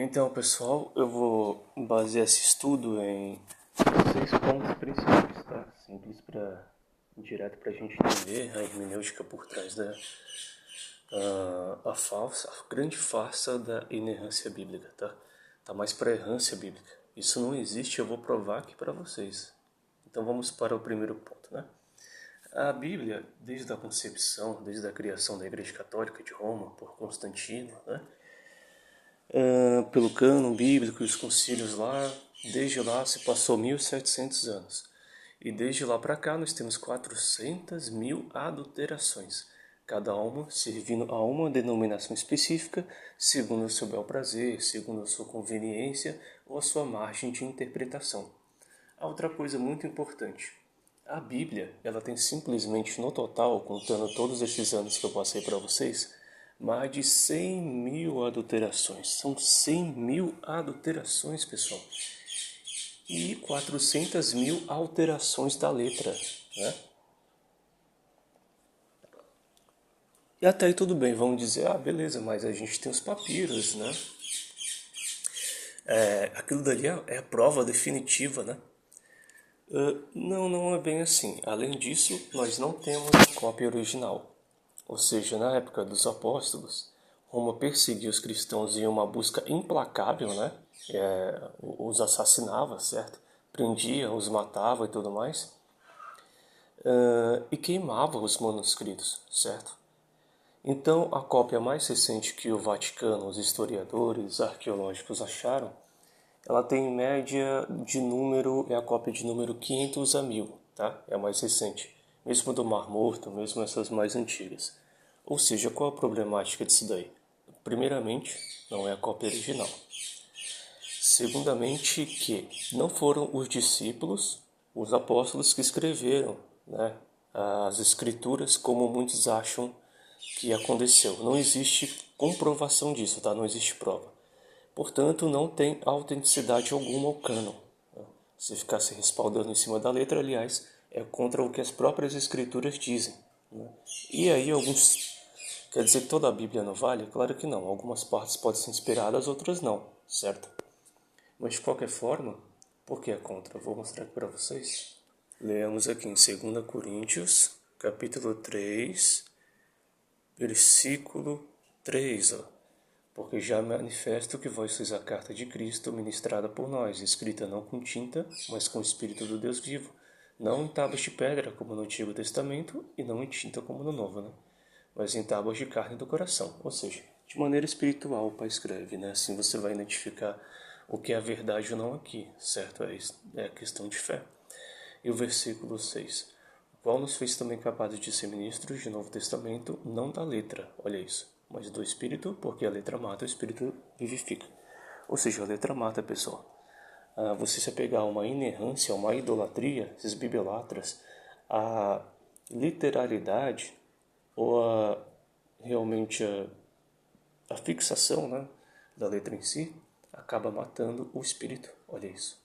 Então, pessoal, eu vou basear esse estudo em 6 pontos principais, tá? Simples direto para a gente entender a hermenêutica por trás da a grande farsa da inerrância bíblica, tá? Tá mais para errância bíblica. Isso não existe, eu vou provar aqui para vocês. Então vamos para o primeiro ponto, né? A Bíblia, desde a concepção, desde a criação da Igreja Católica de Roma por Constantino, né? Pelo cânon bíblico e os concílios lá, desde lá se passou 1700 anos. E desde lá para cá nós temos 400 mil adulterações, cada uma servindo a uma denominação específica, segundo o seu bel prazer, segundo a sua conveniência ou a sua margem de interpretação. A outra coisa muito importante, a Bíblia, ela tem simplesmente no total, contando todos esses anos que eu passei para vocês, mais de 100 mil adulterações. São 100 mil adulterações, pessoal. E 400 mil alterações da letra, né? E até aí tudo bem, vamos dizer, beleza, mas a gente tem os papiros, né? Aquilo dali é a prova definitiva, né? Não é bem assim. Além disso, nós não temos a cópia original. Ou seja, na época dos apóstolos, Roma perseguia os cristãos em uma busca implacável, né? Os assassinava, certo? Prendia, os matava e tudo mais. E queimava os manuscritos, certo? Então, a cópia mais recente que o Vaticano, os historiadores arqueológicos acharam, ela tem em média de número, é a cópia de número 500 a 1000, tá? É a mais recente. Mesmo do Mar Morto, mesmo essas mais antigas. Ou seja, qual a problemática disso daí? Primeiramente, não é a cópia original. Segundamente, que não foram os discípulos, os apóstolos que escreveram, né, as escrituras como muitos acham que aconteceu. Não existe comprovação disso, tá? Não existe prova. Portanto, não tem autenticidade alguma ao cânon. Se ficar se respaldando em cima da letra, aliás, é contra o que as próprias escrituras dizem. Né? E aí alguns... Quer dizer que toda a Bíblia não vale? Claro que não. Algumas partes podem ser inspiradas, outras não, certo? Mas de qualquer forma, por que é contra? Vou mostrar aqui para vocês. Leamos aqui em 2 Coríntios, capítulo 3, versículo 3, ó. Porque já manifesto que vós sois a carta de Cristo, ministrada por nós, escrita não com tinta, mas com o Espírito do Deus vivo, não em tábuas de pedra, como no Antigo Testamento, e não em tinta, como no Novo, né? Mas em tábuas de carne do coração, ou seja, de maneira espiritual o Pai escreve, né? Assim você vai identificar o que é a verdade ou não aqui, certo? É a questão de fé. E o versículo 6, o qual nos fez também capazes de ser ministros de Novo Testamento, não da letra, olha isso, mas do Espírito, porque a letra mata, o Espírito vivifica. Ou seja, a letra mata, pessoal. Você se apegar a uma inerrância, a uma idolatria, esses bibelatras, a literalidade ou realmente a fixação, né, da letra em si, acaba matando o Espírito, olha isso.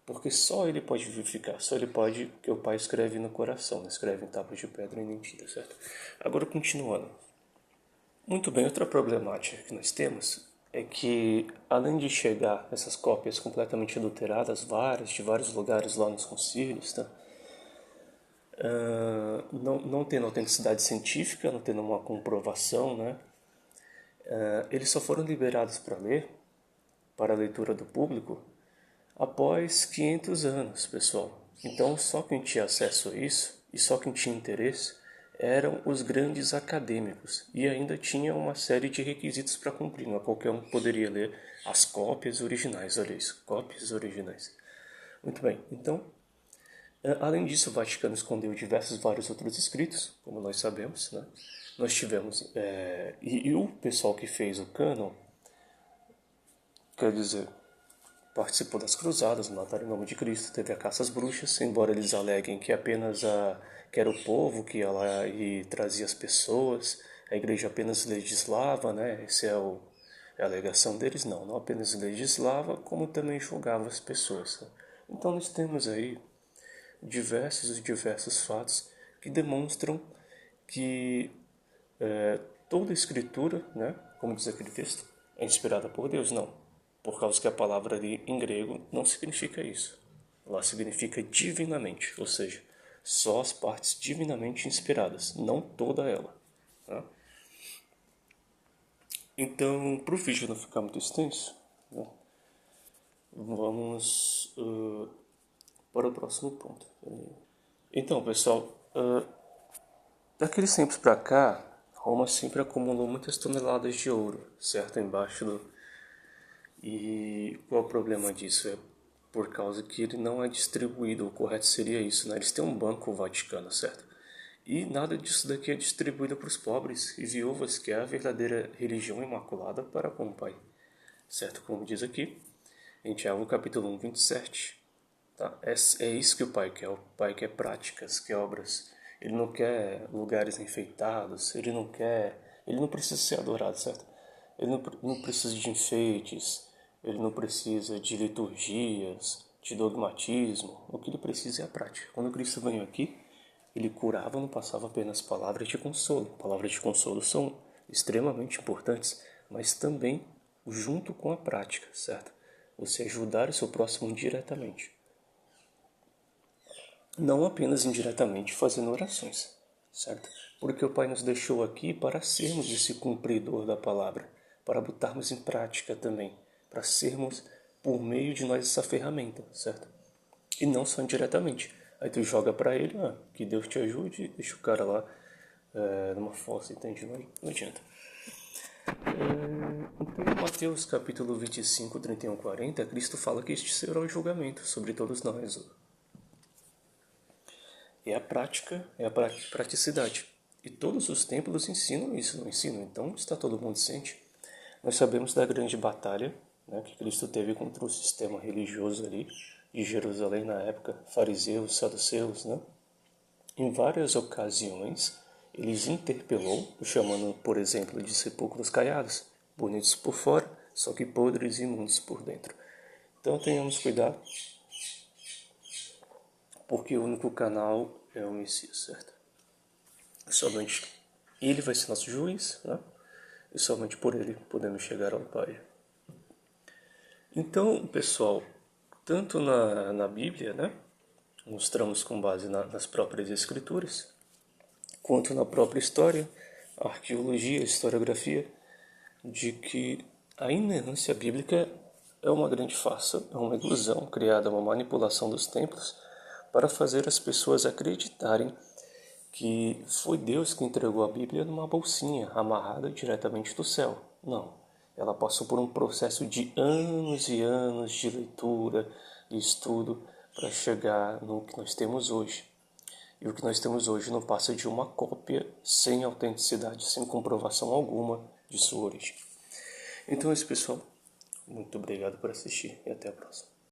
Porque só ele pode vivificar, só ele pode, que o Pai escreve no coração, não escreve em tábuas de pedra e nem tinta, certo? Agora, continuando. Muito bem, outra problemática que nós temos é que, além de chegar essas cópias completamente adulteradas, de vários lugares lá nos concílios, tá? Não tendo autenticidade científica, não tendo uma comprovação, né? Eles só foram liberados para ler, para a leitura do público, após 500 anos, pessoal. Então, só quem tinha acesso a isso, e só quem tinha interesse, eram os grandes acadêmicos. E ainda tinha uma série de requisitos para cumprir. Não qualquer um poderia ler as cópias originais. Olha isso, cópias originais. Muito bem, então, além disso, o Vaticano escondeu vários outros escritos, como nós sabemos, né? Nós tivemos, e o pessoal que fez o cânon, quer dizer, participou das cruzadas, mataram em nome de Cristo, teve a caça às bruxas, embora eles aleguem que apenas que era o povo que ia lá e trazia as pessoas, a igreja apenas legislava, né? Essa é a alegação deles, não apenas legislava, como também julgava as pessoas. Né? Então nós temos aí diversos fatos que demonstram que toda a escritura, né, como diz aquele texto, é inspirada por Deus? Não. Por causa que a palavra ali em grego não significa isso. Ela significa divinamente, ou seja, só as partes divinamente inspiradas, não toda ela. Tá? Então, para o vídeo não ficar muito extenso, né, vamos para o próximo ponto. Então, pessoal, daqueles tempos para cá, Roma sempre acumulou muitas toneladas de ouro, certo? Embaixo do... E qual é o problema disso? É por causa que ele não é distribuído, o correto seria isso, né? Eles têm um banco Vaticano, certo? E nada disso daqui é distribuído para os pobres e viúvas, que é a verdadeira religião imaculada para com o Pai. Certo? Como diz aqui, em Tiago capítulo 1, 27. Tá? É isso que o Pai quer. O Pai quer práticas, quer obras. Ele não quer lugares enfeitados, ele não precisa ser adorado, certo? Ele não precisa de enfeites, ele não precisa de liturgias, de dogmatismo. O que ele precisa é a prática. Quando Cristo veio aqui, ele curava, não passava apenas palavras de consolo. Palavras de consolo são extremamente importantes, mas também junto com a prática, certo? Você ajudar o seu próximo diretamente. Não apenas indiretamente fazendo orações, certo? Porque o Pai nos deixou aqui para sermos esse cumpridor da palavra, para botarmos em prática também, para sermos por meio de nós essa ferramenta, certo? E não só indiretamente. Aí tu joga para ele, que Deus te ajude, deixa o cara lá numa fossa, entende? Não adianta. Então, em Mateus capítulo 25, 31, 40, Cristo fala que este será o julgamento sobre todos nós. É a praticidade. E todos os templos ensinam isso, não ensinam? Então está todo mundo ciente. Nós sabemos da grande batalha, né, que Cristo teve contra o sistema religioso ali de Jerusalém na época, fariseus, saduceus, né? Em várias ocasiões, ele os interpelou, o chamando, por exemplo, de sepulcros caiados, bonitos por fora, só que podres e imundos por dentro. Então tenhamos cuidado, porque o único canal é o Messias, certo? Somente ele vai ser nosso juiz, né? E somente por ele podemos chegar ao Pai. Então, pessoal, tanto na Bíblia, né, mostramos com base nas próprias Escrituras, quanto na própria história, a arqueologia, a historiografia, de que a inerrância bíblica é uma grande farsa, é uma ilusão criada, uma manipulação dos templos para fazer as pessoas acreditarem que foi Deus que entregou a Bíblia numa bolsinha amarrada diretamente do céu. Não. Ela passou por um processo de anos e anos de leitura e estudo para chegar no que nós temos hoje. E o que nós temos hoje não passa de uma cópia sem autenticidade, sem comprovação alguma de sua origem. Então é isso, pessoal. Muito obrigado por assistir e até a próxima.